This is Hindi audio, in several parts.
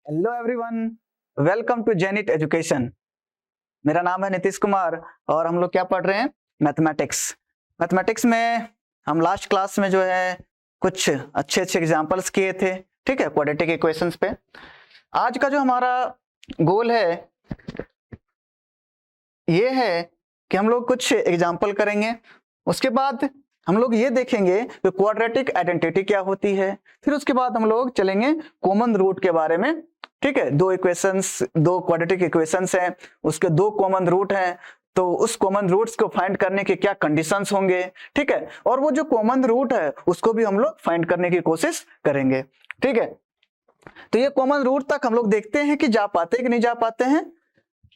Hello everyone, welcome to Zenith education. मेरा नाम है नीतीश कुमार और हम लोग क्या पढ़ रहे हैं? मैथमेटिक्स में हम लास्ट क्लास में जो है कुछ अच्छे एग्जांपल्स किए थे, ठीक है, क्वाड्रेटिक इक्वेशंस पे। आज का जो हमारा गोल है ये है कि हम लोग कुछ एग्जांपल करेंगे, उसके बाद हम लोग ये देखेंगे कि क्वाड्रेटिक आइडेंटिटी क्या होती है, फिर उसके बाद हम लोग चलेंगे कॉमन रूट के बारे में। ठीक है, दो क्वाड्रेटिक इक्वेशंस हैं, उसके दो कॉमन रूट हैं, तो उस कॉमन रूट्स को फाइंड करने के क्या कंडीशंस होंगे, ठीक है, और वो जो कॉमन रूट है उसको भी हम लोग फाइंड करने की कोशिश करेंगे। ठीक है, तो ये कॉमन रूट तक हम लोग देखते हैं कि जा पाते कि नहीं जा पाते हैं,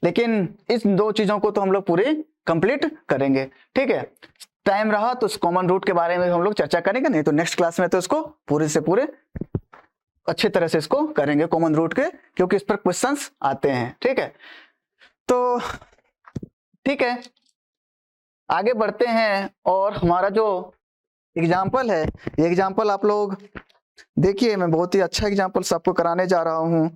लेकिन इस दो चीजों को तो हम लोग पूरे कंप्लीट करेंगे। ठीक है, टाइम रहा तो इस कॉमन रूट के बारे में हम लोग चर्चा करेंगे, नहीं तो नेक्स्ट क्लास में तो इसको पूरे से पूरे अच्छी तरह से इसको करेंगे कॉमन रूट के, क्योंकि इस पर क्वेश्चंस आते हैं। ठीक है, तो ठीक है, आगे बढ़ते हैं और हमारा जो एग्जाम्पल है, ये एग्जाम्पल आप लोग देखिए, मैं बहुत ही अच्छा एग्जाम्पल सबको कराने जा रहा हूं।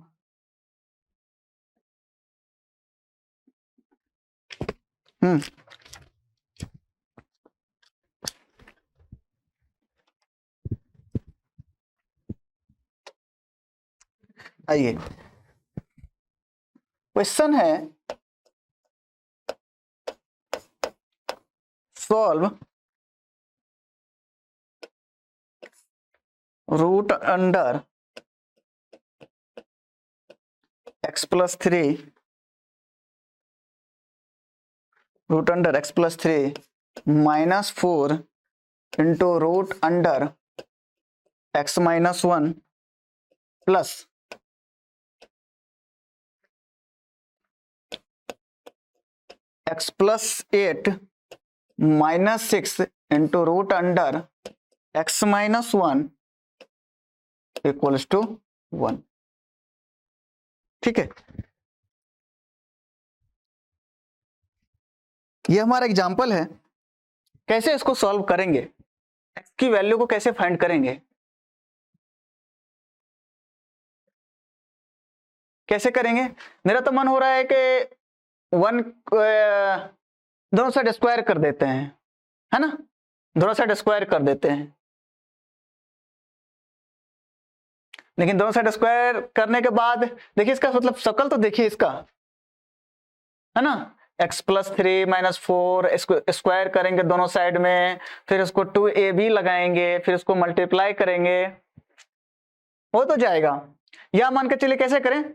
आइए, क्वेश्चन है solve root under x+3 root under x+3 -4 into root under x-1 plus x+8 -6 into root under x-1 equals to 1। ठीक है, ये हमारा एग्जाम्पल है। कैसे इसको सॉल्व करेंगे, x की वैल्यू को कैसे फाइंड करेंगे, कैसे करेंगे? मेरा तो मन हो रहा है कि 1 दोनों साइड स्क्वायर कर देते हैं, है ना, दोनों साइड स्क्वायर कर देते हैं। लेकिन दोनों साइड स्क्वायर करने के बाद देखिए इसका मतलब शक्ल तो देखिए इसका, है ना, x+3 -4 स्क्वायर करेंगे दोनों साइड में, फिर इसको 2ab लगाएंगे, फिर इसको मल्टीप्लाई करेंगे, हो तो जाएगा। या मान के चलिए कैसे करें,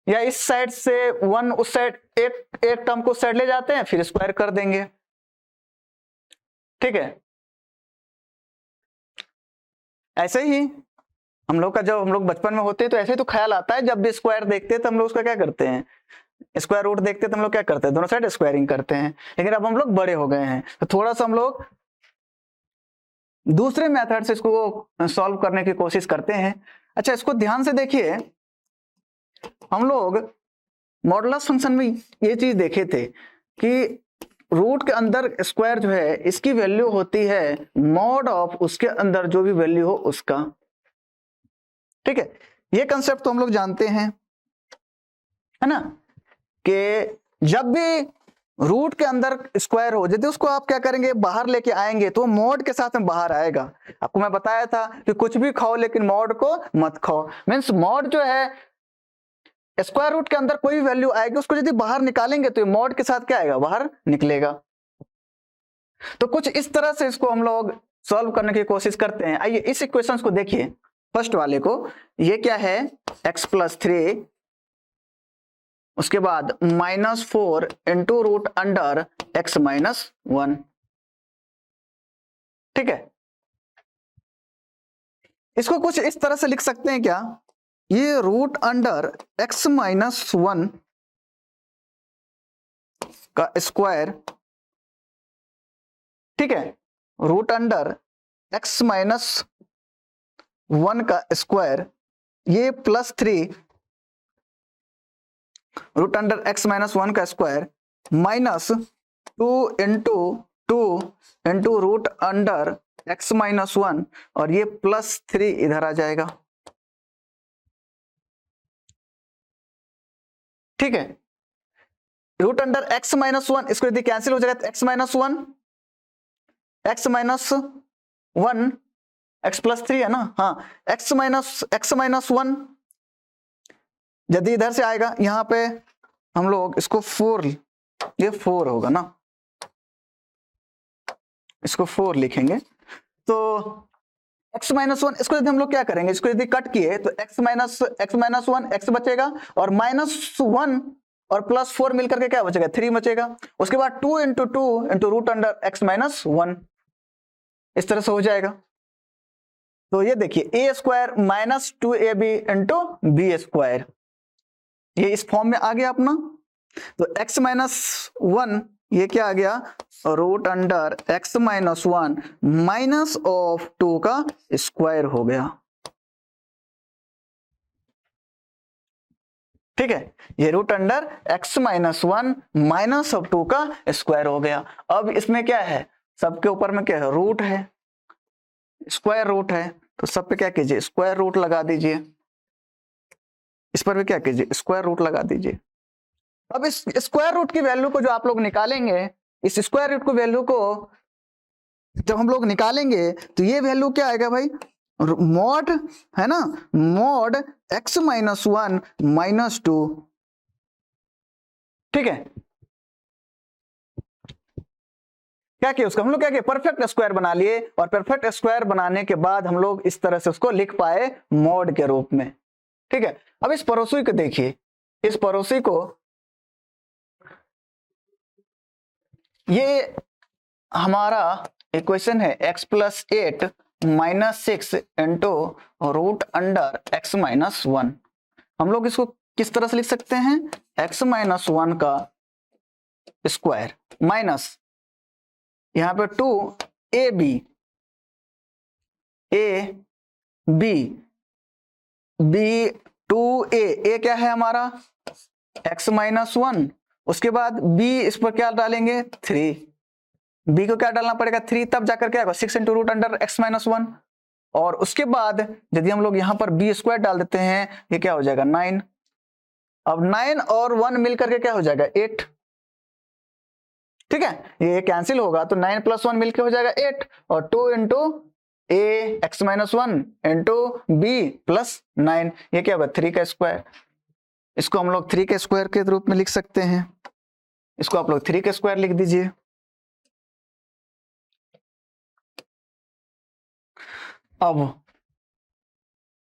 या इस साइड से 1 उस साइड, एक टर्म को उस साइड ले जाते हैं, फिर स्क्वायर कर देंगे। ठीक है, ऐसे ही हम लोग का, जब हम लोग बचपन में होते हैं तो ऐसे ही तो ख्याल आता है, जब भी स्क्वायर देखते हैं तो हम लोग उसका क्या करते हैं, स्क्वायर रूट देखते हैं तो हम लोग क्या करते हैं, दोनों साइड स्क्वायरिंग करते हैं। लेकिन अब हम लोग बड़े हो गए हैं तो थोड़ा सा हम लोग दूसरे मेथड से इसको सॉल्व करने की कोशिश करते हैं। अच्छा, इसको ध्यान से देखिए, हम लोग मॉडुलस फंक्शन में ये चीज देखे थे कि रूट के अंदर स्क्वायर जो है इसकी वैल्यू होती है मॉड ऑफ उसके अंदर जो भी वैल्यू हो उसका। ठीक है, ये कंसेप्ट तो हम लोग जानते हैं, है ना, कि जब भी रूट के अंदर स्क्वायर हो जाए उसको आप क्या करेंगे, बाहर लेके आएंगे तो मॉड के साथ में बाहर आएगा। आपको मैं बताया था कि कुछ भी खाओ लेकिन मॉड को मत खाओ, मीन्स मॉड जो है स्क्वायर रूट के अंदर कोई भी वैल्यू आएगी उसको यदि बाहर निकालेंगे तो मॉड के साथ क्या आएगा, बाहर निकलेगा। तो कुछ इस तरह से इसको हम लोग सॉल्व करने की कोशिश करते हैं। आइए इस इक्वेशंस को देखिए, फर्स्ट वाले को, ये क्या है, x+3, उसके बाद -4 इंटू रूट अंडर x-1। ठीक है, इसको कुछ इस तरह से लिख सकते हैं क्या, ये रूट अंडर x-1 का स्क्वायर, ठीक है, रूट अंडर x-1 का स्क्वायर, ये +3 रूट अंडर x-1 का square -2 into root under x-1, और ये +3 इधर आ जाएगा। ठीक है, रूट अंडर x माइनस 1, इसको यदि कैंसिल हो जाएगा तो x minus 1, x minus 1, x plus 3 है ना, हाँ, x माइनस 1 यदि इधर से आएगा यहां पे हम लोग इसको 4, ये 4 होगा ना, इसको 4 लिखेंगे। तो x माइनस 1, इसको यदि हम लोग क्या करेंगे, इसको यदि कट किए तो x माइनस 1 x बचेगा, और -1 और +4 मिलकर के क्या बचेगा, 3 बचेगा। उसके बाद 2 into 2 into root under x minus 1, इस तरह से हो जाएगा। तो ये देखिए a² minus 2ab into b², ये इस फॉर्म में आ गया अपना। तो x माइनस 1 ये क्या आ गया, root under x minus 1 minus of 2 का स्क्वायर हो गया। ठीक है, ये root under x minus 1 minus of 2 का स्क्वायर हो गया। अब इसमें क्या है, सबके ऊपर में क्या है, रूट है, स्क्वायर रूट है, तो सब पे क्या कीजिए, स्क्वायर रूट लगा दीजिए, इस पर भी क्या कीजिए, स्क्वायर रूट लगा दीजिए। अब इस स्क्वायर रूट की वैल्यू को जो आप लोग निकालेंगे, इस स्क्वायर रूट की वैल्यू को जब हम लोग निकालेंगे तो ये वैल्यू क्या आएगा भाई, मॉड है ना, मॉड x माइनस 1 माइनस 2। ठीक है, क्या किया उसका हम लोग, क्या किया, परफेक्ट स्क्वायर बना लिए, और परफेक्ट स्क्वायर बनाने के बाद हम लोग इस तरह से उसको लिख पाए मॉड के रूप में। ठीक है, अब इस पड़ोसी को देखिए, इस पड़ोसी को, ये हमारा इक्वेशन है x plus 8 minus 6 into root under x minus 1। हम लोग इसको किस तरह से लिख सकते हैं, x माइनस 1 का स्क्वायर माइनस यहां पे 2ab, b 2a क्या है हमारा x माइनस 1, उसके बाद b इस पर क्या डालेंगे 3, b को क्या डालना पड़ेगा 3, तब जाकर क्या होगा 6 into root under x minus 1, और उसके बाद यदि हम लोग यहां पर b² डाल देते हैं, ये क्या हो जाएगा 9। अब 9 और 1 मिलकर के क्या हो जाएगा 8। ठीक है, ये कैंसिल होगा तो 9 + 1 मिलकर हो जाएगा 8, और 2 into a x minus 1 into b plus 9, ये क्या होगा 3 का स्क्वायर। इसको हम लोग 3 के स्क्वायर के रूप में लिख सकते हैं, इसको आप लोग 3 के स्क्वायर लिख दीजिए। अब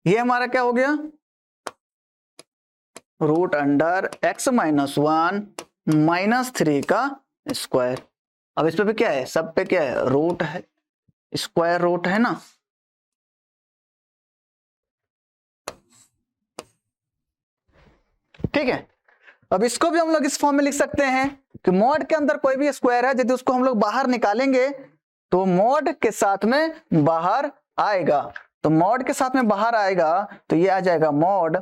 ये हमारा क्या हो गया, root under x minus 1 minus 3 का स्क्वायर। अब इस पे भी क्या है, सब पे क्या है, रूट है, स्क्वायर रूट है ना। ठीक है, अब इसको भी हम लोग इस फॉर्म में लिख सकते हैं कि मॉड के अंदर कोई भी स्क्वायर है, यदि उसको हम लोग बाहर निकालेंगे तो मॉड के साथ में बाहर आएगा, तो मॉड के साथ में बाहर आएगा तो ये आ जाएगा मॉड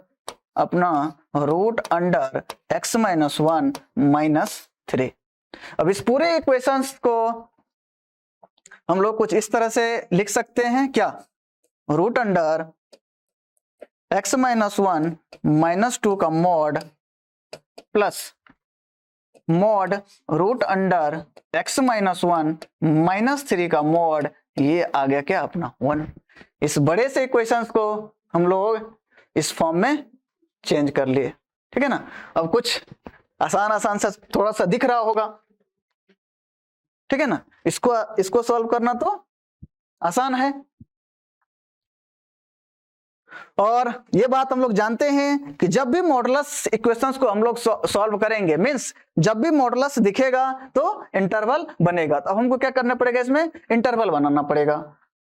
अपना root under x minus 1 minus 3। अब इस पूरे इक्वेशंस को हम लोग कुछ इस तरह से लिख सकते हैं, क्या, root under x minus 1 minus 2 का mod plus mod root under x minus 1 minus 3 का मॉड, ये आ गया क्या अपना 1। इस बड़े से इक्वेशंस को हम लोग इस फॉर्म में चेंज कर लिए। ठीक है ना, अब कुछ आसान सा थोड़ा सा दिख रहा होगा। ठीक है ना, इसको सॉल्व करना तो आसान है, और ये बात हम लोग जानते हैं कि जब भी मॉडुलस इक्वेशंस को हम लोग सॉल्व करेंगे, मींस जब भी मॉडुलस दिखेगा तो इंटरवल बनेगा, तो हमको क्या करना पड़ेगा, इसमें इंटरवल बनाना पड़ेगा।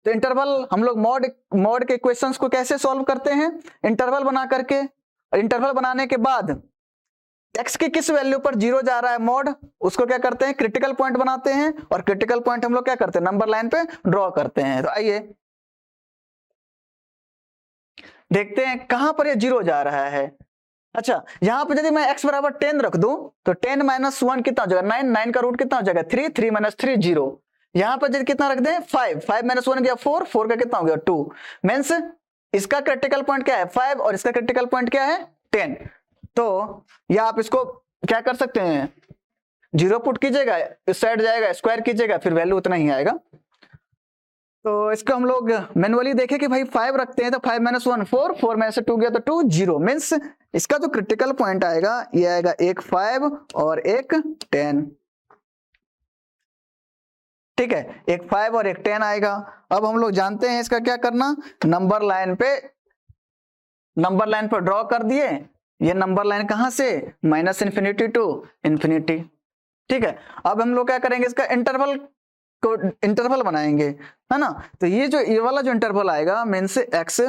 तो इंटरवल हम लोग मॉड के इक्वेशंस को कैसे सॉल्व करते हैं, इंटरवल बना करके, इंटरवल बनाने के बाद x की किस वैल्यू पर 0 जा रहा है मॉड, उसको क्या करते हैं, क्रिटिकल पॉइंट बनाते हैं, और क्रिटिकल पॉइंट हम लोग क्या करते हैं, नंबर लाइन पे ड्रॉ करते हैं। तो आइए देखते हैं कहां पर ये 0 जा रहा है। अच्छा, यहां पर यदि मैं x बराबर 10 रख दूं तो 10 माइनस 1 कितना हो जाएगा 9, 9 का रूट कितना हो जाएगा 3, 3 माइनस 3 0। यहां पर यदि कितना रख दें 5, 5 माइनस 1 गया 4, 4 का कितना हो गया 2, मींस इसका क्रिटिकल पॉइंट क्या है 5 और इसका क्रिटिकल पॉइंट क्या है 10। तो या आप इसको क्या कर सकते हैं, 0 पुट कीजिएगा, इस साइड जाएगा, स्क्वायर कीजिएगा, फिर वैल्यू उतना ही आएगा। तो इसको हम लोग मैनुअली देखें कि भाई 5 रखते हैं तो 5 - 1 4, 4 में से 2 गया तो 2, 0 मीन्स इसका जो क्रिटिकल पॉइंट आएगा ये आएगा एक 5 और एक 10। ठीक है, एक 5 और एक 10 आएगा। अब हम लोग जानते हैं इसका क्या करना, नंबर लाइन पे ड्रॉ कर दिए। ये नंबर लाइन कहां से, -∞ टू इन्फिनिटी। ठीक है, अब हम लोग क्या करेंगे, इसका इंटरवल बनाएंगे, है ना। तो ये वाला जो इंटरवल आएगा means x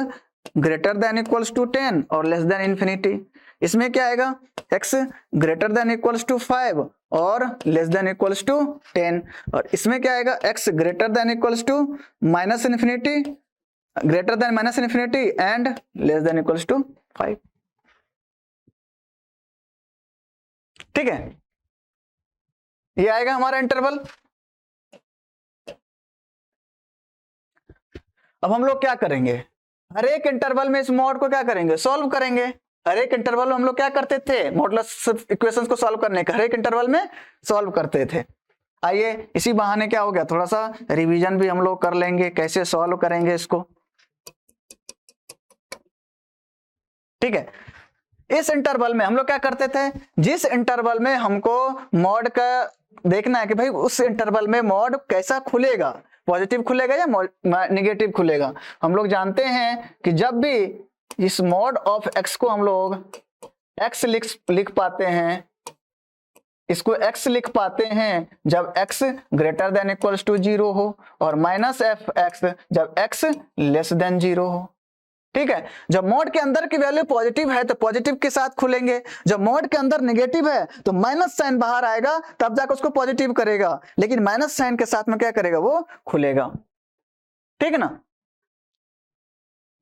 greater than equals to 10 और लेस देन इन्फिनिटी। इसमें क्या आएगा, x greater than equals to 5 और लेस देन इक्वल्स टू 10। और इसमें क्या आएगा, x greater than equals to -∞, greater than -∞ and less than equals to 5। ठीक है, ये आएगा हमारा इंटरवल। अब हम लोग क्या करेंगे, हर एक इंटरवल में इस मॉड को क्या करेंगे, सॉल्व करेंगे। हर एक इंटरवल में हम लोग क्या करते थे, मॉडुलस इक्वेशंस को सॉल्व करने का हर एक इंटरवल में सॉल्व करते थे। आइए इसी बहाने क्या हो गया, थोड़ा सा रिवीजन भी हम लोग कर लेंगे, कैसे सॉल्व करेंगे इसको। ठीक है, इस इंटरवल में हम लोग क्या करते थे, जिस इंटरवल में हमको मॉड का देखना है कि भाई उस इंटरवल में मॉड कैसा खुलेगा, पॉजिटिव खुलेगा या नेगेटिव खुलेगा। हम लोग जानते हैं कि जब भी इस मॉड ऑफ x को हम लोग x लिख पाते हैं, इसको x लिख पाते हैं जब x greater than equals to 0 हो और -f(x) जब x लेस देन 0 हो। ठीक है, जब मॉड के अंदर की वैल्यू पॉजिटिव है तो पॉजिटिव के साथ खुलेंगे, जब मॉड के अंदर नेगेटिव है तो माइनस साइन बाहर आएगा, तब जाकर उसको पॉजिटिव करेगा, लेकिन माइनस साइन के साथ में क्या करेगा, वो खुलेगा। ठीक है ना,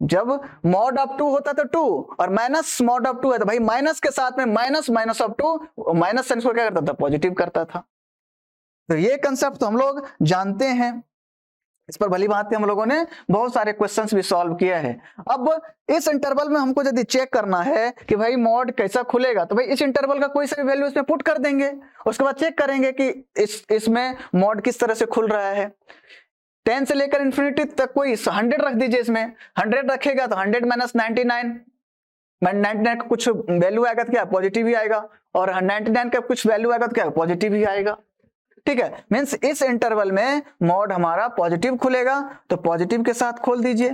जब मॉड ऑफ 2 होता तो 2 और माइनस मॉड ऑफ 2 है तो भाई माइनस के साथ में माइनस ऑफ 2, माइनस साइन को क्या करता था, पॉजिटिव करता था। तो ये कंसेप्ट तो हम लोग जानते हैं, इस पर भली भांति हम लोगों ने बहुत सारे क्वेश्चंस भी सॉल्व किया है। अब इस इंटरवल में हमको यदि चेक करना है कि भाई मॉड कैसा खुलेगा, तो भाई इस इंटरवल का कोई सा वैल्यू इसमें पुट कर देंगे, उसके बाद चेक करेंगे कि इसमें मॉड किस तरह से खुल रहा है। 10 से लेकर इन्फिनिटी तक कोई 100 रख दीजिए, इसमें 100 रखेगा तो 100 - 99 का कुछ वैल्यू आएगा तो क्या पॉजिटिव ही आएगा, और 99 का कुछ वैल्यू आएगा तो क्या पॉजिटिव ही आएगा। ठीक है, मींस इस इंटरवल में मॉड हमारा पॉजिटिव खुलेगा तो पॉजिटिव के साथ खोल दीजिए,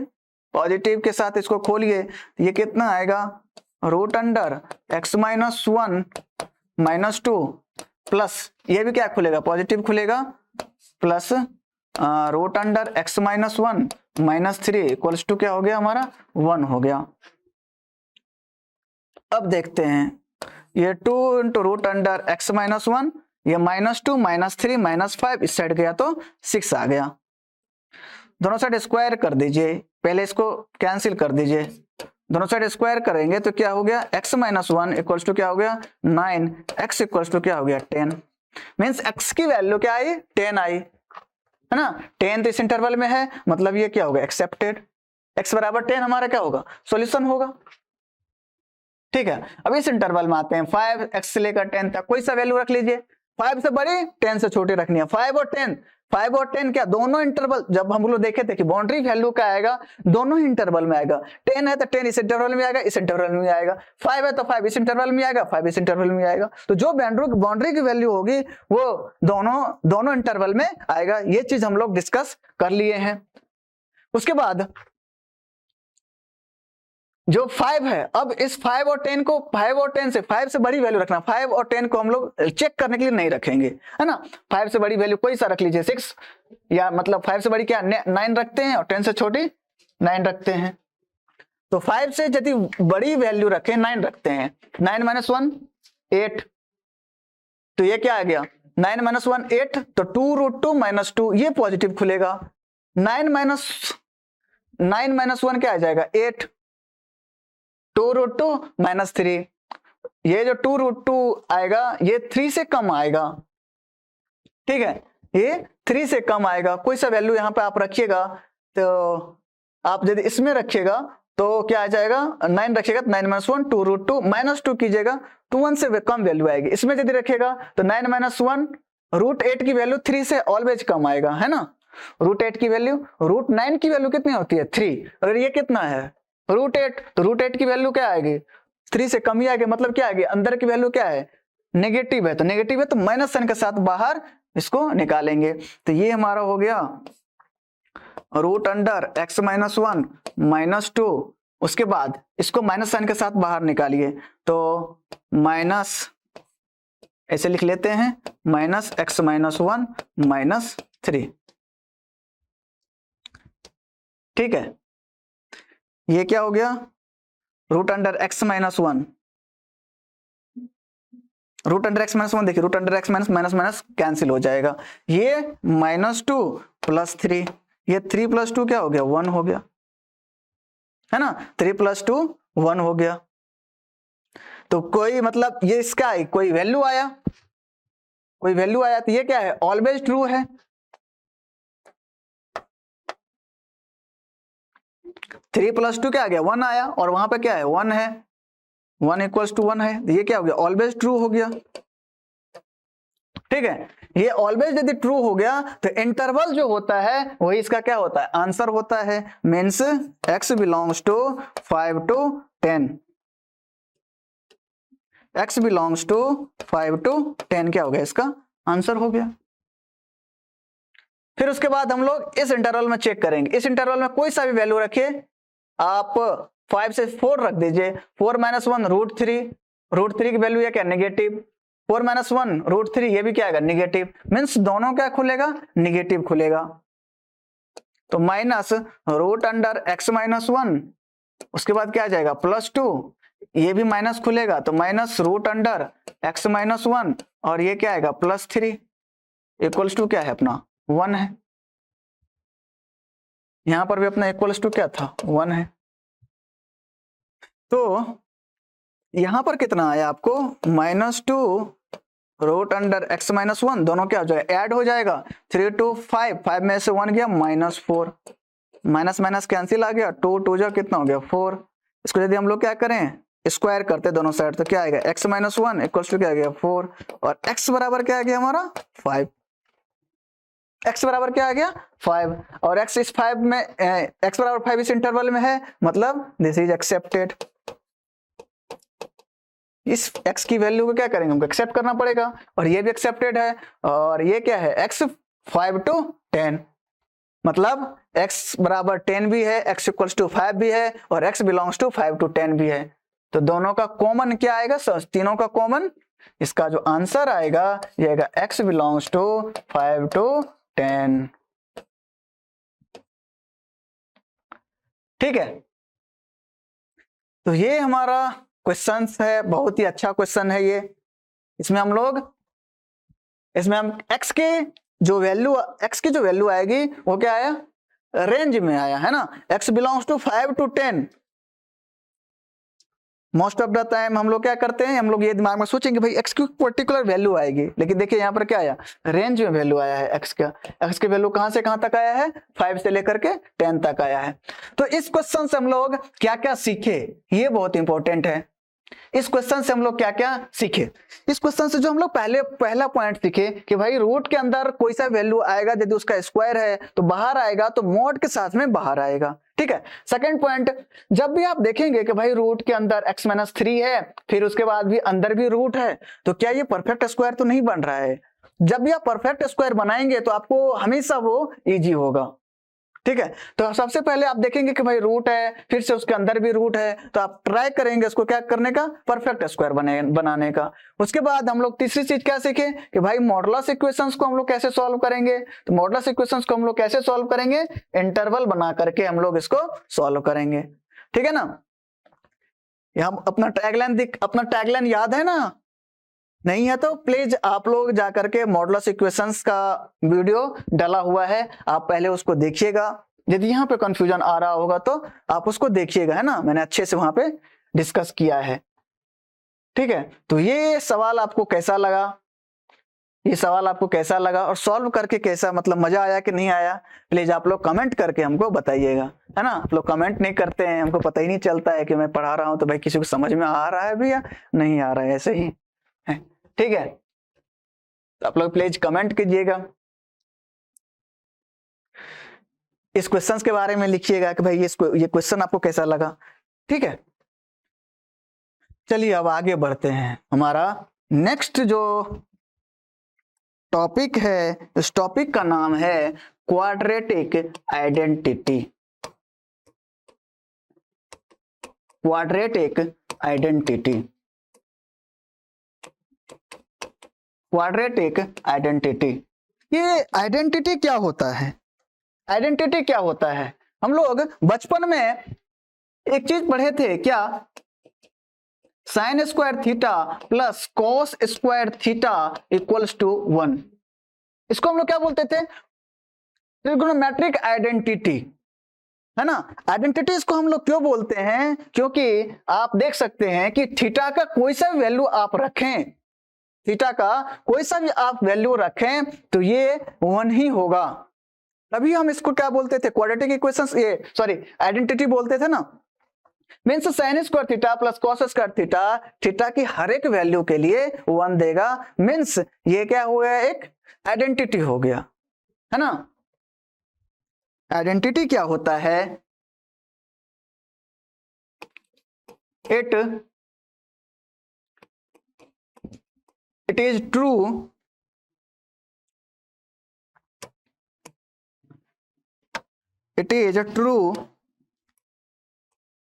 पॉजिटिव के साथ इसको खोलिए, ये कितना आएगा, √x - 1 - 2 प्लस ये भी क्या खुलेगा, पॉजिटिव खुलेगा, प्लस √x - 1 - 3 इक्वल्स टू क्या हो गया हमारा 1 हो गया। अब देखते हैं, ये 2 × √x - 1, ये -2 -3 -5 इस साइड गया तो 6 आ गया। दोनों साइड स्क्वायर कर दीजिए, पहले इसको कैंसिल कर दीजिए, दोनों साइड स्क्वायर करेंगे तो क्या हो गया, x - 1 इक्वल्स टू क्या हो गया 9, x इक्वल्स टू क्या हो गया 10। मीन्स x की वैल्यू क्या आई, 10 आई, है ना। 10 तो इस इंटरवल में है, मतलब ये क्या होगा, एक्सेप्टेड। x बराबर 10 हमारा क्या होगा, सॉल्यूशन होगा। ठीक है, अब इस इंटरवल में आते हैं, 5x से लेकर 10 तक कोई सा वैल्यू रख लीजिए, 5 से बड़ी 10 से छोटी रखनी है। 5 और 10 क्या दोनों इंटरवल, जब हम लोग देखे थे कि बाउंड्री वैल्यू क्या आएगा, दोनों ही इंटरवल में आएगा। 10 है तो 10 इस इंटरवल में आएगा, इस इंटरवल में आएगा। 5 है तो 5 इस इंटरवल में आएगा, 5 इस इंटरवल में आएगा। तो जो बाउंड्री की वैल्यू होगी वो दोनों इंटरवल में आएगा। ये चीज हम लोग डिस्कस कर लिए हैं। उसके बाद जो 5 है, अब इस 5 और 10 को 5 और 10 से 5 से बड़ी वैल्यू रखना, 5 और 10 को हम लोग चेक करने के लिए नहीं रखेंगे, है ना। 5 से बड़ी वैल्यू कोई सा रख लीजिए, 6, या मतलब 5 से बड़ी क्या 9 रखते हैं और 10 से छोटी 9 रखते हैं। तो 5 से यदि बड़ी वैल्यू रखें 9 रखते हैं, 9 - 1 8, तो ये क्या आ गया 9 - 1 8, तो 2√2 - 2 ये पॉजिटिव खुलेगा। 9 - 1 क्या आ जाएगा 8, 2√2 - 3, ये जो 2√2 आएगा ये 3 से कम आएगा। ठीक है, ये 3 से कम आएगा। कोई सा वैल्यू यहाँ पे आप रखिएगा, तो आप यदि इसमें रखिएगा तो क्या आ जाएगा, 9 रखिएगा तो 9 - 1 2 √2 -2 कीजिएगा तो 1 से कम वैल्यू आएगी। इसमें यदि रखिएगा तो 9 - 1 √8 की वैल्यू 3 से ऑलवेज कम आएगा, है ना। √8 की वैल्यू, √9 की वैल्यू कितनी होती है 3, अगर ये कितना है √8 तो √8 की वैल्यू क्या आएगी 3 से कम ही आएगी, मतलब क्या आएगी अंदर की वैल्यू क्या है नेगेटिव है, तो नेगेटिव है तो माइनस साइन के साथ बाहर इसको निकालेंगे। तो ये हमारा हो गया √x - 1 -2, उसके बाद इसको माइनस साइन के साथ बाहर निकालिए तो माइनस ऐसे लिख लेते हैं -x - 1 -3, ठीक है। ये क्या हो गया √x - 1, √x - 1 देखिए √x माइनस कैंसिल हो जाएगा, ये -2 + 3, ये 3 + 2 क्या हो गया 1 हो गया, है ना। 3 + 2 1 हो गया। तो कोई मतलब ये इसका कोई वैल्यू आया, कोई वैल्यू आया तो ये क्या है ऑलवेज ट्रू है। 3 + 2 क्या आ गया 1 आया और वहां पे क्या है 1 है, 1 = 1 है, ये क्या हो गया ऑलवेज ट्रू हो गया, ठीक है। ये ऑलवेज यदि ट्रू हो गया तो इंटरवल जो होता है वही इसका क्या होता है आंसर होता है, means x belongs to 5 to 10, x belongs to 5 to 10 क्या हो गया इसका आंसर हो गया। फिर उसके बाद हम लोग इस इंटरवल में चेक करेंगे, इस इंटरवल में कोई सा भी वैल्यू रखिए, आप 5 से 4 रख दीजिए, 4 - 1 √3, √3 की वैल्यू है क्या नेगेटिव, 4 - 1 √3 ये भी क्या आएगा नेगेटिव, मीन्स दोनों क्या खुलेगा नेगेटिव खुलेगा। तो माइनस √x - 1, उसके बाद क्या आ जाएगा +2, ये भी माइनस खुलेगा तो माइनस √x - 1 और ये क्या आएगा +3 इक्वल्स टू क्या है अपना 1 है, यहां पर भी अपना इक्वल्स टू क्या था 1 है। तो यहां पर कितना आया आपको -2 √x - 1, दोनों क्या हो जाएगा ऐड हो जाएगा, 3 to 5, 5 में से 1 गया -4, माइनस माइनस कैंसिल आ गया, 2 2 जा कितना हो गया 4, इसको यदि हम लोग क्या करें स्क्वायर करते दोनों साइड तो क्या आएगा x - 1 इक्वल्स टू क्या आ गया 4 और x बराबर क्या आ गया हमारा 5, x बराबर क्या आ गया 5 और x इस 5 में x बराबर 5 इस इंटरवल में है, मतलब दिस इज एक्सेप्टेड। इस x की वैल्यू को क्या करेंगे हमको एक्सेप्ट करना पड़ेगा और ये भी एक्सेप्टेड है और ये क्या है x 5 to 10, मतलब x बराबर 10 भी है, x इक्वल्स टू 5 भी है और x बिलोंग्स टू 5 to 10 भी है। तो दोनों का कॉमन क्या आएगा तीनों का कॉमन, इसका जो आंसर आएगा ये आएगा x बिलोंग्स टू 5 to 10, ठीक है। तो ये हमारा क्वेश्चन है, बहुत ही अच्छा क्वेश्चन है ये। इसमें हम x की जो वैल्यू आएगी वो क्या आया रेंज में आया है ना, x belongs to 5 to 10। Most of the time हम लोग क्या करते हैं, हम लोग ये दिमाग में सोचेंगे भाई x की पर्टिकुलर वैल्यू आएगी, लेकिन देखिए यहाँ पर क्या आया रेंज में वैल्यू आया है x का, x की वैल्यू कहां से कहां तक आया है 5 से लेकर के 10 तक आया है। तो इस क्वेश्चन से हम लोग क्या क्या सीखे ये बहुत इंपॉर्टेंट है। इस क्वेश्चन से हम लोग क्या क्या सीखे, इस क्वेश्चन से जो हम लोग पहला पॉइंट सीखे कि भाई रूट के अंदर कोई सा वैल्यू आएगा यदि उसका स्क्वायर है तो बाहर आएगा, तो मॉड के साथ में बाहर आएगा, ठीक है। सेकंड पॉइंट, जब भी आप देखेंगे कि भाई रूट के अंदर x - 3 है फिर उसके बाद भी अंदर भी रूट है, तो क्या ये परफेक्ट स्क्वायर तो नहीं बन रहा है। जब भी आप परफेक्ट स्क्वायर बनाएंगे तो आपको हमेशा वो इजी होगा, ठीक है। तो सबसे पहले आप देखेंगे कि भाई रूट है फिर से उसके अंदर भी रूट है, तो आप ट्राई करेंगे उसको क्या करने का परफेक्ट स्क्वायर बनाने का। उसके बाद हम लोग तीसरी चीज क्या सीखे कि भाई मॉडुलस इक्वेशंस को हम लोग कैसे सॉल्व करेंगे, तो मॉडुलस इक्वेशंस को हम लोग कैसे सॉल्व करेंगे इंटरवल बना करके हम लोग इसको सॉल्व करेंगे, ठीक है ना। हम अपना टैगलाइन याद है ना, नहीं है तो प्लीज आप लोग जाकर के मॉडुलस इक्वेशंस का वीडियो डाला हुआ है, आप पहले उसको देखिएगा। यदि यहाँ पे कंफ्यूजन आ रहा होगा तो आप उसको देखिएगा, है ना, मैंने अच्छे से वहां पे डिस्कस किया है, ठीक है। तो ये सवाल आपको कैसा लगा ये सवाल आपको कैसा लगा और सॉल्व करके कैसा, मतलब मजा आया कि नहीं आया, प्लीज आप लोग कमेंट करके हमको बताइएगा, है ना। आप लोग कमेंट नहीं करते हैं, हमको पता ही नहीं चलता है कि मैं पढ़ा रहा हूं तो भाई किसी को समझ में आ रहा है भी या नहीं आ रहा है, ऐसे ही है। ठीक है, तो आप लोग प्लीज कमेंट कीजिएगा, इस क्वेश्चंस के बारे में लिखिएगा कि भाई ये क्वेश्चन आपको कैसा लगा। ठीक है, चलिए अब आगे बढ़ते हैं। हमारा नेक्स्ट जो टॉपिक है, इस टॉपिक का नाम है quadratic identity. Quadratic identity, quadratic identity. ये आइडेंटिटी क्या होता है? आइडेंटिटी क्या होता है? हम लोग बचपन में एक चीज पढ़े थे क्या, sine square theta plus cos square theta equals to 1। इसको हम लोग क्या बोलते थे? ट्रिग्नोमेट्रिक आइडेंटिटी, है ना। आइडेंटिटी इसको हम लोग क्यों बोलते हैं? क्योंकि आप देख सकते हैं कि थीटा का कोई सा वैल्यू आप रखें, थीटा का कोई सा भी आप वैल्यू रखें तो ये 1 ही होगा। तभी हम इसको क्या बोलते थे? क्वाड्रेटिक इक्वेशंस, ये सॉरी आइडेंटिटी बोलते थे ना। Means sign square theta plus cos square theta, theta की हर एक वैल्यू के लिए 1 देगा। मीन्स ये क्या हो गया? एक आइडेंटिटी हो गया, है ना। आइडेंटिटी क्या होता है? It is true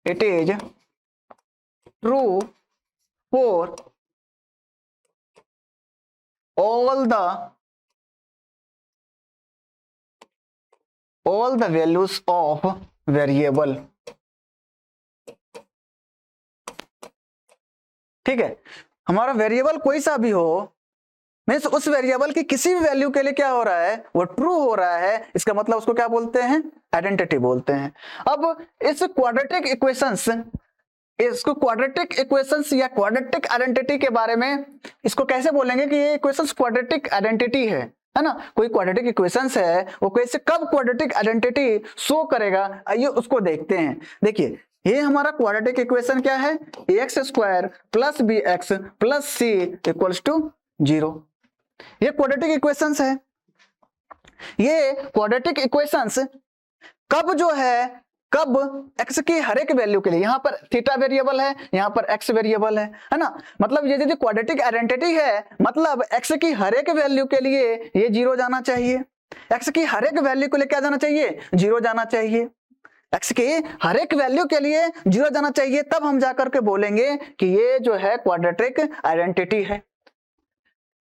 it is true for all the values of variable। ठीक है, हमारा वेरिएबल कोई सा भी हो, मीन्स उस वेरिएबल की किसी भी वैल्यू के लिए क्या हो रहा है? वो ट्रू हो रहा है। इसका मतलब उसको क्या बोलते हैं? आइडेंटिटी बोलते हैं। अब इस क्वाड्रेटिक इक्वेशंस, इसको क्वाड्रेटिक इक्वेशंस या क्वाड्रेटिक आइडेंटिटी के बारे में इसको कैसे बोलेंगे कि ये इक्वेशंस क्वाड्रेटिक आइडेंटिटी है ना। कोई क्वाड्रेटिक इक्वेशंस है, वो कैसे, कब क्वाड्रेटिक आइडेंटिटी शो करेगा, आइए उसको देखते हैं। देखिए, ये हमारा क्वाड्रेटिक इक्वेशन क्या है? X square plus b x plus c equals to 0। ये क्वाड्रेटिक इक्वेशंस है। ये क्वाड्रेटिक इक्वेशंस कब जो है, कब x की हर एक वैल्यू के लिए, यहां पर थीटा वेरिएबल है, यहां पर x वेरिएबल है ना। मतलब ये यदि क्वाड्रेटिक आइडेंटिटी है, मतलब x की हर एक वैल्यू के लिए ये 0 जाना चाहिए। x की हर एक वैल्यू के लिए क्या जाना चाहिए? 0 जाना चाहिए। x के हर एक वैल्यू के लिए 0 जाना चाहिए, तब हम जाकर के बोलेंगे कि ये जो है क्वाड्रेटिक आइडेंटिटी है।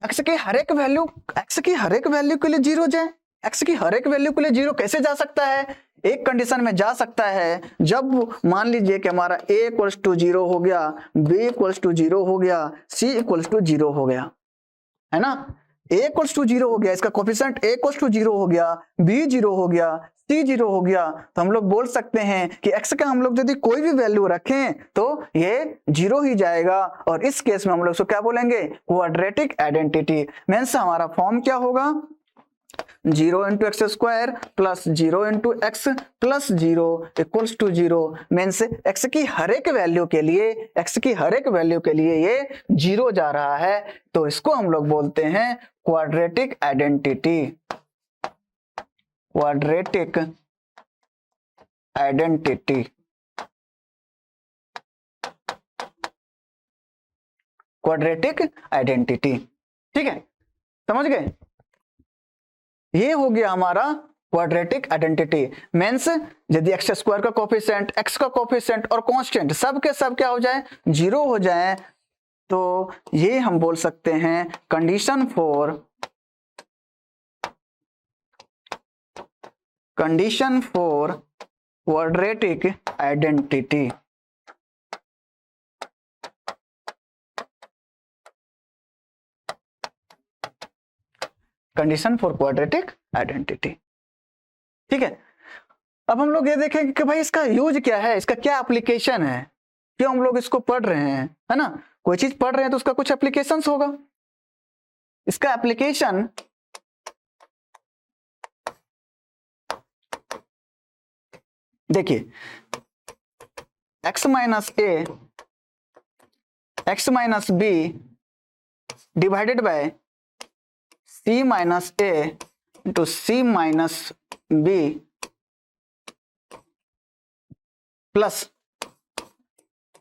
x की हर एक वैल्यू, x की हर एक वैल्यू के लिए 0 जाए। x की हर एक वैल्यू के लिए 0 कैसे जा सकता है? एक कंडीशन में जा सकता है, जब मान लीजिए कि हमारा a इक्वल्स टू 0 हो गया, b इक्वल्स टू 0 हो गया, c इक्वल्स टू 0 हो गया, है ना। a इक्वल्स टू 0 हो गया, इसका कोफिशिएंट a इक्वल्स टू 0 हो गया, b 0 हो गया, c 0 हो गया, तो हम लोग बोल सकते हैं कि x का हम लोग यदि कोई भी वैल्यू रखें तो ये 0 ही जाएगा। और इस केस में हम लोग इसको क्या बोलेंगे? Quadratic identity. मीन्स हमारा फॉर्म क्या होगा? 0 into x square plus 0 into x plus 0 equals to 0। Means x की हर एक वैल्यू के लिए, x की हर एक वैल्यू के लिए ये 0 जा रहा है, तो इसको हम लोग बोलते हैं quadratic identity. Quadratic identity, quadratic identity. ठीक है, समझ गए? ये हो गया हमारा क्वाड्रेटिक आइडेंटिटी। मीन्स यदि एक्स स्क्वायर का कोफिशिएंट, एक्स का कोफिशिएंट और कांस्टेंट सब के सब क्या हो जाए? 0 हो जाए, तो ये हम बोल सकते हैं condition for quadratic identity. Condition for quadratic identity. ठीक है, अब हम लोग ये देखेंगे कि भाई इसका यूज क्या है, इसका क्या एप्लीकेशन है, क्यों हम लोग इसको पढ़ रहे हैं, है ना। कोई चीज पढ़ रहे हैं तो उसका कुछ एप्लीकेशंस होगा। इसका एप्लीकेशन देखिए, x minus a x minus b divided by c minus a into c minus b plus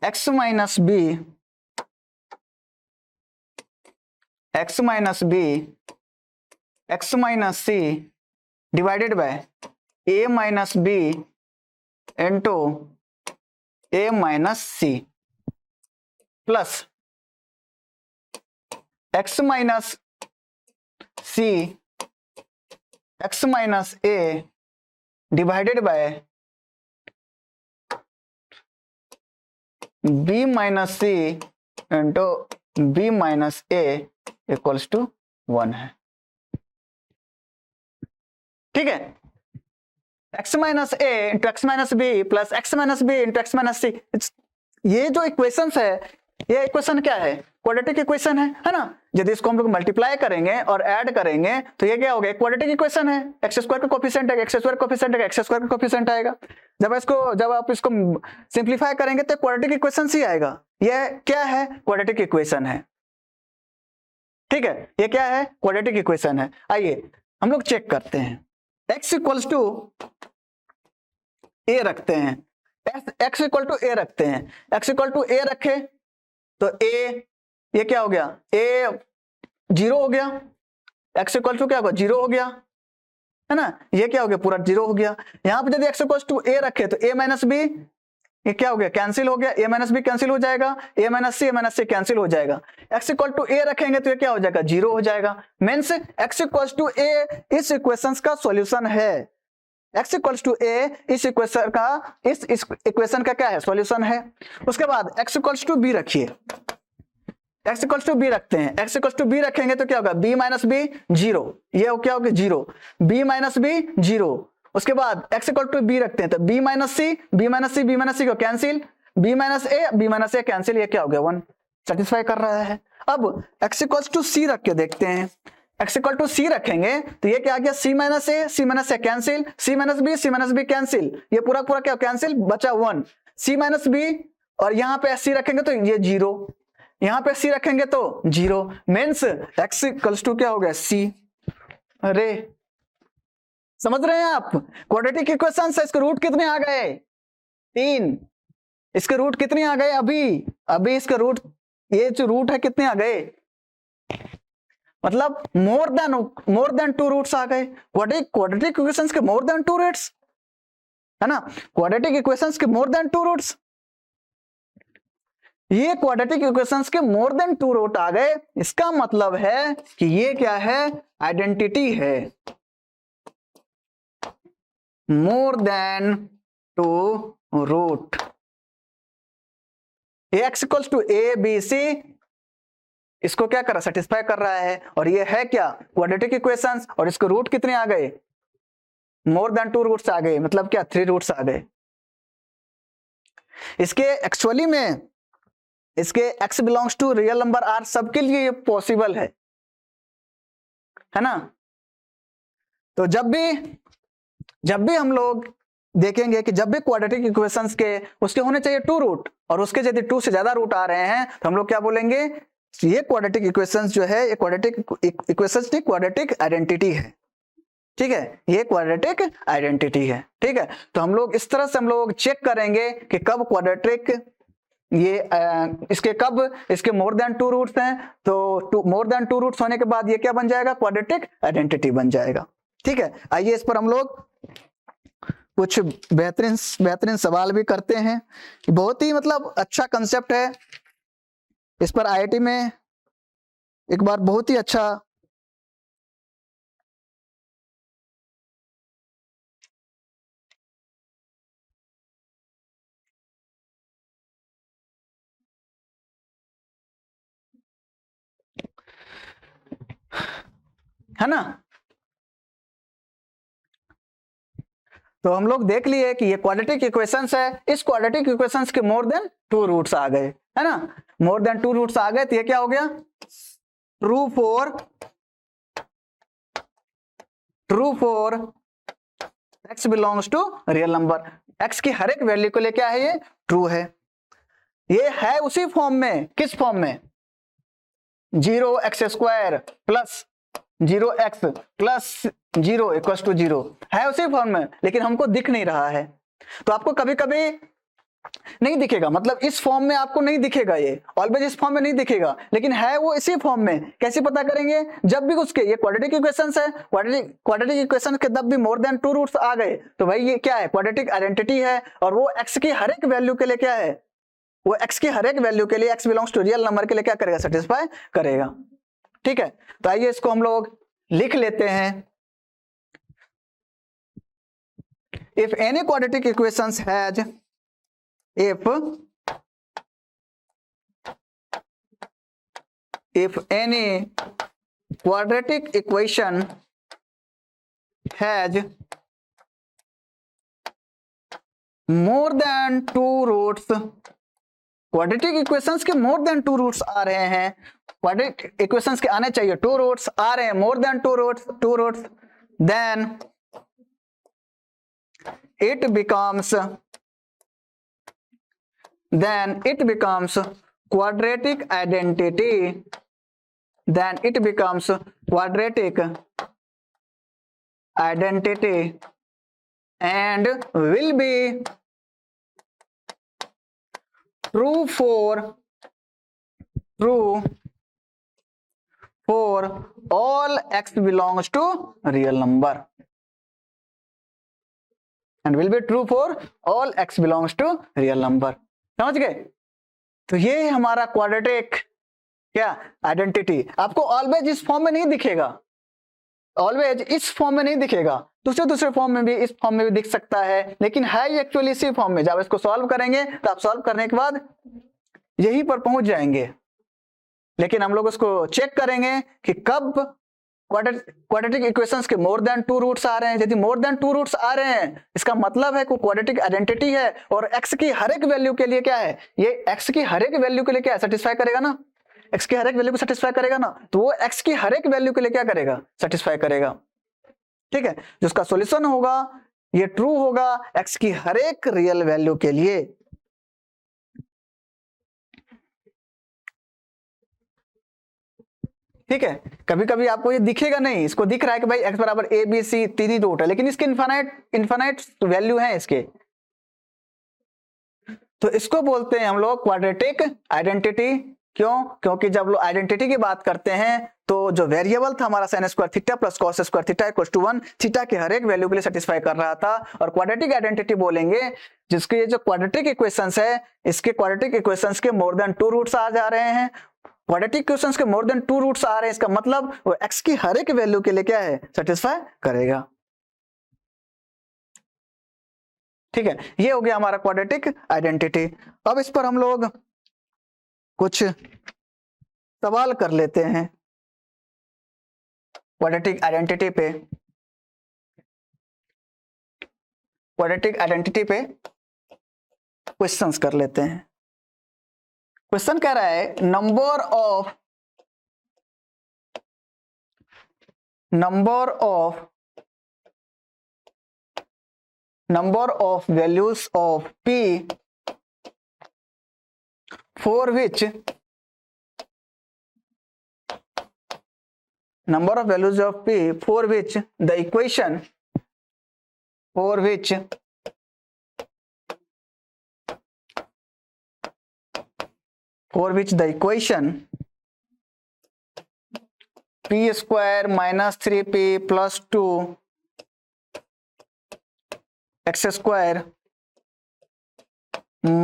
x minus b x minus b x minus c divided by a minus b into a minus c plus x minus c x minus a डिवाइडेड बाय b minus c into b minus a equals to 1 है। ठीक है, x minus a into x minus b plus x minus b into x minus सी, ये जो इक्वेशन है, ये इक्वेशन क्या है? क्वाड्रेटिक इक्वेशन है ना। यदि इसको हम लोग मल्टीप्लाई करेंगे और ऐड करेंगे तो ये क्या हो गया? क्वाड्रेटिक इक्वेशन है। एक्स स्क्वायर का कोफिशिएंट है, एक्स स्क्वायर कोफिशिएंट है, एक्स स्क्वायर का कोफिशिएंट आएगा। जब आप इसको सिंप्लीफाई करेंगे तो क्वाड्रेटिक इक्वेशन ही आएगा। ये क्या है? क्वाड्रेटिक इक्वेशन है। ठीक है, ये क्या है? क्वाड्रेटिक इक्वेशन है। आइए हम लोग चेक करते हैं। x इक्वल्स टू ए रखते हैं, x इक्वल टू ए रखते हैं, x इक्वल टू ए रखे तो a ये क्या हो गया? a 0 हो गया, x इक्वल टू क्या होगा? 0 हो गया, है ना। ये क्या हो गया? पूरा 0 हो गया। यहाँ पे यदि x इक्वल टू ए रखे तो a माइनस बी ये क्या हो गया? कैंसिल हो गया, a माइनस बी कैंसिल हो जाएगा, a माइनस सी कैंसिल हो जाएगा। x इक्वल टू ए रखेंगे तो ये क्या हो जाएगा? 0 हो जाएगा। मीन्स x इक्वल टू ए इस इक्वेशन का सॉल्यूशन है। x इक्वल टू ए इस इक्वेशन का क्या है? सॉल्यूशन है। उसके बाद x इक्वल टू बी रखिए, x इक्वल टू बी रखते हैं। x इक्वल टू बी रखेंगे तो क्या होगा? b माइनस बी 0, ये क्या होगा? 0, b माइनस बी 0। उसके बाद x इक्वल टू बी रखते हैं तो b माइनस सी को cancel, b minus a cancel, ये क्या हो गया? 1 सेटिस्फाई कर रहा है। अब x इक्वल टू सी रख के देखते हैं। x इक्वल टू सी रखेंगे तो ये क्या आ गया? c minus a cancel, c minus b cancel, ये पूरा क्या कैंसिल, बचा 1। c माइनस बी और यहाँ पे c रखेंगे तो ये 0, यहाँ पे c रखेंगे तो 0। मीन्स x इक्वल टू क्या हो गया? c। अरे समझ रहे हैं आप? क्वाड्रेटिक इक्वेशन से इसके रूट कितने आ गए? 3। इसके रूट कितने आ गए? अभी इसके रूट, ये जो रूट है कितने आ गए? मतलब मोर देन 2 रूट्स आ गए। क्वाड्रेटिक इक्वेशंस के मोर देन 2 रूट्स, है ना। क्वाड्रेटिक इक्वेशंस के मोर देन 2 रूट्स, ये क्वाड्रेटिक इक्वेशंस के मोर देन 2 रूट आ गए। इसका मतलब है कि ये क्या है? आइडेंटिटी है। More than 2 root, x equals to a b c इसको क्या कर रहा? सेटिस्फाई कर रहा है। और ये है क्या? Quadratic equations. और इसके रूट कितने आ गए? मोर देन 2 रूट्स आ गए, मतलब क्या? 3 रूट्स आ गए। इसके एक्चुअली में इसके x belongs to real number r सबके लिए ये पॉसिबल है ना। तो जब भी हम लोग देखेंगे कि जब भी क्वाड्रेटिक इक्वेशंस के उसके होने चाहिए 2 रूट, और उसके यदि 2 से ज्यादा रूट आ रहे हैं तो हम लोग क्या बोलेंगे? ये क्वाड्रेटिक इक्वेशंस जो है, ये क्वाड्रेटिक इक्वेशंस की क्वाड्रेटिक आइडेंटिटी है। ठीक है, ये क्वाड्रेटिक आइडेंटिटी है। ठीक है, तो हम लोग इस तरह से हम लोग चेक करेंगे कि कब क्वाड्रेटिक इसके मोर देन 2 रूट्स हैं, तो मोर देन 2 रूट्स होने के बाद ये क्या बन जाएगा? क्वाड्रेटिक आइडेंटिटी बन जाएगा। ठीक है, आइए इस पर हम लोग कुछ बेहतरीन सवाल भी करते हैं। बहुत ही मतलब अच्छा कंसेप्ट है। इस पर आईआईटी में एक बार बहुत ही अच्छा है ना। तो हम लोग देख लिए कि ये क्वाड्रेटिक इक्वेशंस है। इस क्वाड्रेटिक इक्वेशंस के मोर देन 2 रूट्स आ गए, है ना। मोर देन 2 रूट्स आ गए तो ये क्या हो गया? True for true for x belongs to real number. x की हर एक वैल्यू के लिए क्या है, ये ट्रू है। ये है उसी फॉर्म में, किस फॉर्म में, 0x² plus 0x plus 0 equal to 0 है उसी फॉर्म में, लेकिन हमको दिख नहीं रहा है। तो आपको कभी कभी नहीं दिखेगा, मतलब इस फॉर्म में आपको नहीं दिखेगा, ये ऑलवेज इस फॉर्म में नहीं दिखेगा, लेकिन है वो इसी फॉर्म में। कैसे पता करेंगे, जब भी उसके, ये क्वाड्रेटिक इक्वेशंस है, क्वाड्रेटिक इक्वेशन के जब भी मोर देन 2 रूट्स आ गए तो भाई ये क्या है, क्वाड्रेटिक आइडेंटिटी है, और वो x की हर एक वैल्यू के लिए क्या है, वो x की हर एक वैल्यू के लिए x belongs to real number के लिए क्या करेगा, सेटिस्फाई करेगा। ठीक है, तो आइए इसको हम लोग लिख लेते हैं। If any quadratic equations has, if any quadratic equation has more than 2 roots, quadratic equations के मोर देन 2 रूट्स आ रहे हैं, क्वाड्रेटिक इक्वेशंस के आने चाहिए 2 रूट्स, आ रहे हैं more than 2 roots, then it becomes quadratic identity, then it becomes quadratic identity and will be true for all x belongs to real number, and will be true for all x belongs to real number। समझ गए? तो ये हमारा क्वाड्रेटिक क्या आइडेंटिटी आपको ऑलवेज इस फॉर्म में नहीं दिखेगा, ऑलवेज इस फॉर्म में नहीं दिखेगा, दूसरे फॉर्म में भी, इस फॉर्म में भी दिख सकता है, लेकिन है एक्चुअली इसी फॉर्म में। जब इसको सॉल्व करेंगे तो आप सॉल्व करने के बाद यहीं पर पहुंच जाएंगे, लेकिन हम लोग उसको चेक करेंगे कि कब क्वाड्रेटिक इक्वेशंस के मोर देन 2 रूट्स आ रहे हैं। यदि मोर देन 2 रूट्स आ रहे हैं, इसका मतलब है कि क्वाड्रेटिक आइडेंटिटी है, और x की हर एक वैल्यू के लिए क्या है, ये x की हर एक वैल्यू के लिए क्या है, सेटिस्फाई करेगा ना, x की हर एक वैल्यू को सेटिस्फाई करेगा ना, तो वो x की हर एक वैल्यू के लिए क्या करेगा, सेटिस्फाई करेगा। ठीक है, जिसका सॉल्यूशन होगा ये ट्रू होगा x की हर एक रियल वैल्यू के लिए। ठीक है, कभी कभी आपको ये दिखेगा नहीं, इसको दिख रहा है कि भाई x बराबर a b c 3 रूट है, लेकिन इसके इनफाइनाइट वैल्यू है इसके, तो इसको बोलते हैं हम लोग क्वाड्रेटिक आइडेंटिटी। क्यों? क्योंकि जब लोग आइडेंटिटी की बात करते हैं तो जो वेरिएबल था हमारा sin square theta plus cos square theta equal to 1, theta के हर एक वैल्यू के लिए सेटिस्फाई कर रहा था। और क्वाड्रेटिक आइडेंटिटी बोलेंगे जिसके ये जो क्वाड्रेटिक इक्वेशंस है, इसके क्वाड्रेटिक इक्वेशंस के मोर देन 2 रूट्स आ जा रहे हैं, क्वाड्रेटिक इक्वेशंस के मोर देन 2 रूट्स आ रहे हैं, इसका मतलब वो x की हर एक वैल्यू के लिए क्या है, सेटिस्फाई करेगा। ठीक है, ये हो गया हमारा क्वाड्रेटिक आइडेंटिटी। अब इस पर हम लोग कुछ सवाल कर लेते हैं क्वाड्रेटिक आइडेंटिटी पे। क्वाड्रेटिक आइडेंटिटी पे क्वेश्चंस कर लेते हैं। क्वेश्चन कह रहा है number of values of p for which number of values of p for which the equation p square minus 3p plus 2 x square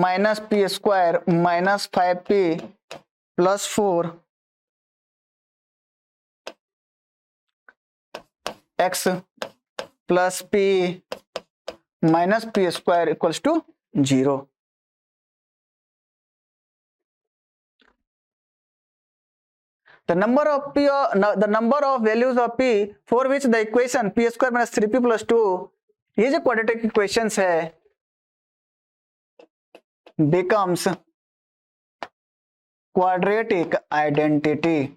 minus p square minus 5p plus 4 x plus p minus p square equals to 0। The number of values of p for which the equation p square minus 3p plus 2, ये जो क्वाड्रेटिक इक्वेशंस है, becomes quadratic identity।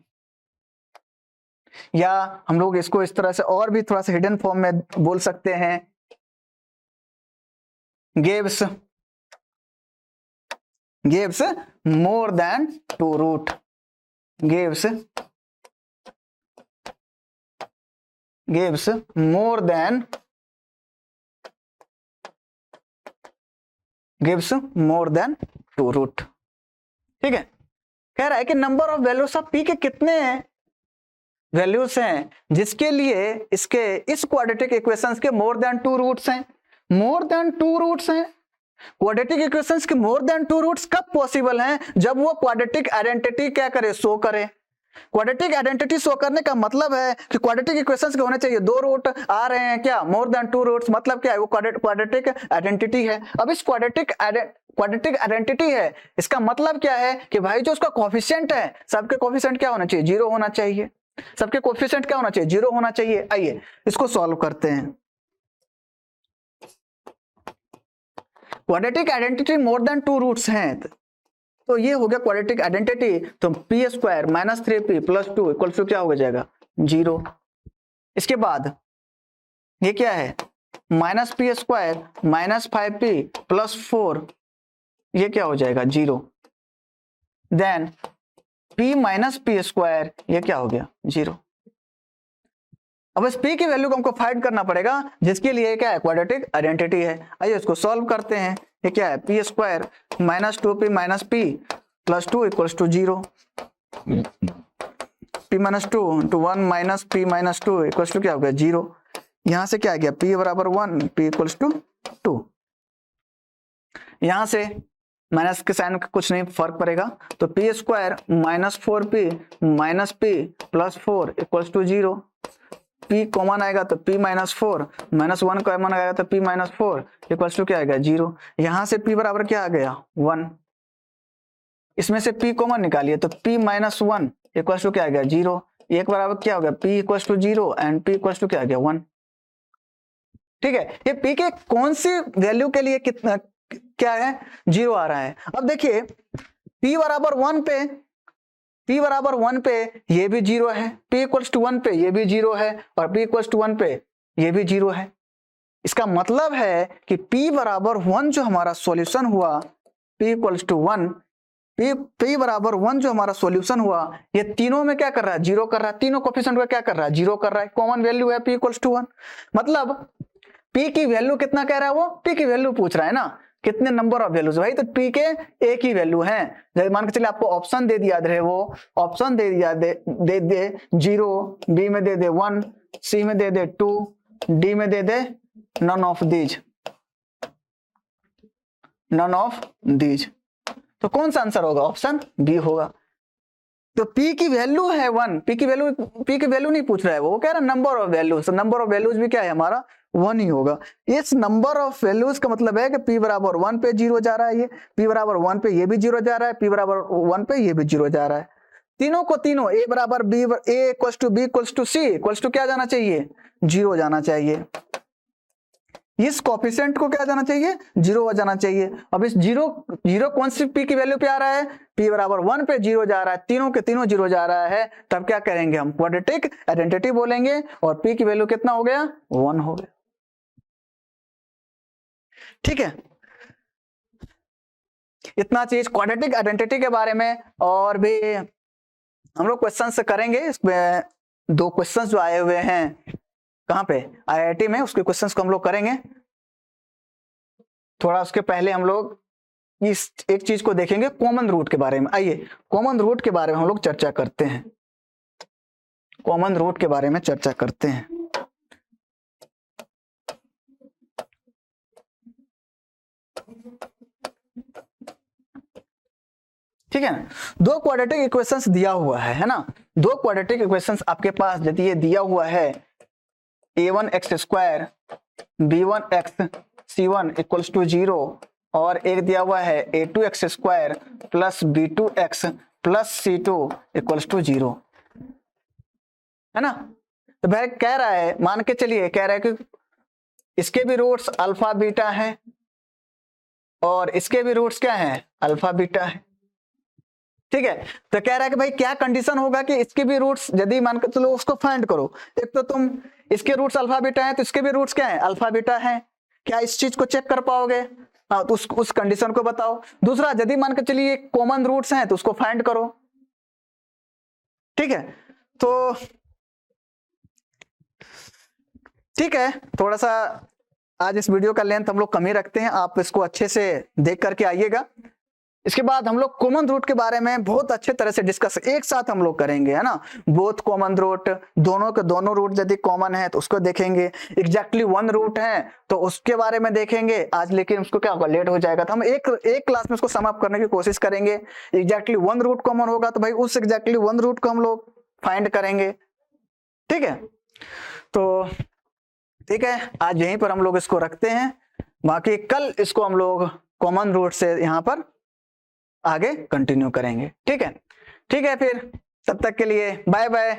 या हम लोग इसको इस तरह से और भी थोड़ा सा हिडन फॉर्म में बोल सकते हैं, gives more than 2 root, gives more than 2 root। ठीक है, कह रहा है कि number of values of P के कितने वैल्यूज हैं जिसके लिए इसके इस क्वाड्रेटिक इक्वेशंस के मोर देन 2 रूट्स हैं। मोर देन 2 रूट्स हैं। क्वाड्रेटिक इक्वेशंस के मोर देन 2 रूट्स कब पॉसिबल हैं? जब वो क्वाड्रेटिक आइडेंटिटी क्या करे, शो करे। क्वाड्रेटिक आइडेंटिटी शो करने का मतलब है कि क्वाड्रेटिक इक्वेशंस के होने चाहिए 2 रूट आ रहे हैं, क्या मोर देन 2 रूट्स, मतलब क्या है, वो क्वाड्रेटिक आइडेंटिटी है। अब इस क्वाड्रेटिक आइडेंटिटी है, इसका मतलब क्या है कि भाई जो उसका कोएफिशिएंट है, सबके कोएफिशिएंट क्या होना चाहिए, 0 होना चाहिए। सबके कोएफिशिएंट क्या होना चाहिए, 0 होना चाहिए। आइए इसको सॉल्व करते हैं। Quadratic identity more than 2 roots हैं, तो ये हो गया क्वाड्रेटिक आइडेंटिटी। तो p square minus 3p plus 2 equal to क्या हो जाएगा, 0। इसके बाद ये क्या है, minus p square minus 5p plus 4, ये क्या हो जाएगा, 0। Then p minus p square, ये क्या हो गया, 0। अब इस p की वैल्यू को हमको फाइंड करना पड़ेगा, जिसके लिए क्या है, क्वाड्रेटिक आइडेंटिटी है। आइए इसको सॉल्व करते हैं। ये क्या है, p square minus 2p minus p plus 2 equals to 0। p minus 2 into 1 minus p minus 2 equals to क्या हो गया, 0। यहां से क्या आ गया, p बराबर 1, p इक्वल्स टू 2। यहां से माइनस के साइन का कुछ नहीं फर्क पड़ेगा, तो p square minus 4p minus p plus 4 equals to 0। p common आएगा तो p माइनस 4 माइनस 1 कॉमन आएगा तो p माइनस 4 इक्वल्स टू क्या आएगा, 0। यहां से p बराबर क्या आ गया, 1। इसमें से p कॉमन निकालिए तो p माइनस 1 इक्वल्स टू क्या आ गया, 0। एक बराबर क्या हो गया, p equals to 0 and p equals to क्या आ गया, 1। ठीक है, ये p के कौन सी वैल्यू के लिए कितना क्या है, 0 आ रहा है। अब देखिए p बराबर 1 पे ये भी 0 है, p इक्वल्स टू 1 पे ये भी 0 है, और p इक्वल्स टू 1 पे ये भी 0 है। इसका मतलब है कि p बराबर 1 जो हमारा सॉल्यूशन हुआ, p इक्वल्स टू 1, p बराबर 1 जो हमारा सॉल्यूशन हुआ, ये तीनों में क्या कर रहा है, 0 कर रहा है। तीनों कोएफिशिएंट का क्या कर रहा है, 0 कर रहा है। कॉमन वैल्यू है p इक्वल्स टू 1। मतलब p की वैल्यू कितना कह रहा है, वो p की वैल्यू पूछ रहा है ना, कितने नंबर ऑफ वैल्यूज भाई, तो p के एक ही वैल्यू है। जैसे मान के चलिए आपको ऑप्शन दे दिया रहे, वो ऑप्शन दे दिया दे 0, b में दे दे 1, c में दे दे 2, d में दे दे नन ऑफ दीज। तो कौन सा आंसर होगा, ऑप्शन बी होगा। तो p की वैल्यू है 1, p की वैल्यू नहीं पूछ रहा है, वो कह रहा है number of values. Number of values भी क्या है हमारा, 1 ही होगा। इस नंबर ऑफ वैल्यूज का मतलब है कि p बराबर 1 पे 0 जा रहा है, ये p बराबर 1 पे ये भी 0 जा रहा है, p बराबर 1 पे ये भी 0 जा रहा है। तीनों को तीनों a बराबर b, a equals to b equals to c equals to क्या जाना चाहिए, 0 जाना चाहिए। इस कोएफिशिएंट को क्या जाना चाहिए, 0 हो जाना चाहिए। अब इस 0 कौन सी p की वैल्यू पे आ रहा है, p बराबर 1 पे 0 जा रहा है, तीनों के तीनों 0 जा रहा है, तब क्या करेंगे हम, क्वाड्रेटिक आइडेंटिटी बोलेंगे, और p की वैल्यू कितना हो गया, 1 हो गया। ठीक है, इतना चीज क्वाड्रेटिक आइडेंटिटी के बारे में। और भी हम लोग क्वेश्चंस करेंगे, इसमें 2 क्वेश्चंस जो आए हुए हैं कहाँ पे, आईआईटी में, उसके क्वेश्चंस को हम लोग करेंगे। थोड़ा उसके पहले हम लोग इस एक चीज को देखेंगे, कॉमन रूट के बारे में। आइए कॉमन रूट के बारे में हम लोग चर्चा करते हैं। कॉमन रूट के बारे में चर्चा करते हैं। ठीक है ना, 2 क्वाड्रेटिक इक्वेशंस दिया हुआ है ना। 2 क्वाड्रेटिक इक्वेशंस आपके पास यदि ये दिया हुआ है, a1x square b1x c1 equals to 0, और एक दिया हुआ है a2x square plus b2x plus c2 equals to 0, है ना। तो भाई कह रहा है, मान के चलिए कह रहा है कि इसके भी रूट्स अल्फा बीटा है, और इसके भी रूट्स क्या है, अल्फा बीटा है। ठीक है, तो कह रहा है कि भाई क्या कंडीशन होगा कि इसके भी रूट्स यदि मान के चलो उसको फाइंड करो। एक तो तुम इसके रूट्स अल्फा बीटा है तो इसके भी रूट्स क्या है, अल्फा बीटा है। क्या इस चीज को चेक कर पाओगे? हाँ, तो उस कंडीशन को बताओ। दूसरा, यदि मान के चलिए कॉमन रूट्स हैं तो उसको फाइंड करो। ठीक है, तो ठीक है, थोड़ा सा आज इस वीडियो का लेंथ हम लोग कम ही रखते हैं, आप इसको अच्छे से देख करके आइएगा। इसके बाद हम लोग कॉमन रूट के बारे में बहुत अच्छे तरह से डिस्कस एक साथ हम लोग करेंगे, है ना। बोथ कॉमन रूट, दोनों के दोनों रूट यदि कॉमन है तो उसको देखेंगे। एग्जैक्टली वन रूट है तो उसके बारे में देखेंगे आज, लेकिन उसको क्या होगा, लेट हो जाएगा, तो हम एक क्लास में उसको सम अप करने की कोशिश करेंगे। एग्जैक्टली वन रूट कॉमन होगा तो भाई उस एग्जैक्टली वन रूट को हम लोग फाइंड करेंगे। ठीक है, तो ठीक है, आज यहीं पर हम लोग इसको रखते हैं। बाकी कल इसको हम लोग कॉमन रूट से यहाँ पर आगे कंटिन्यू करेंगे। ठीक है, ठीक है, फिर तब तक के लिए बाय बाय।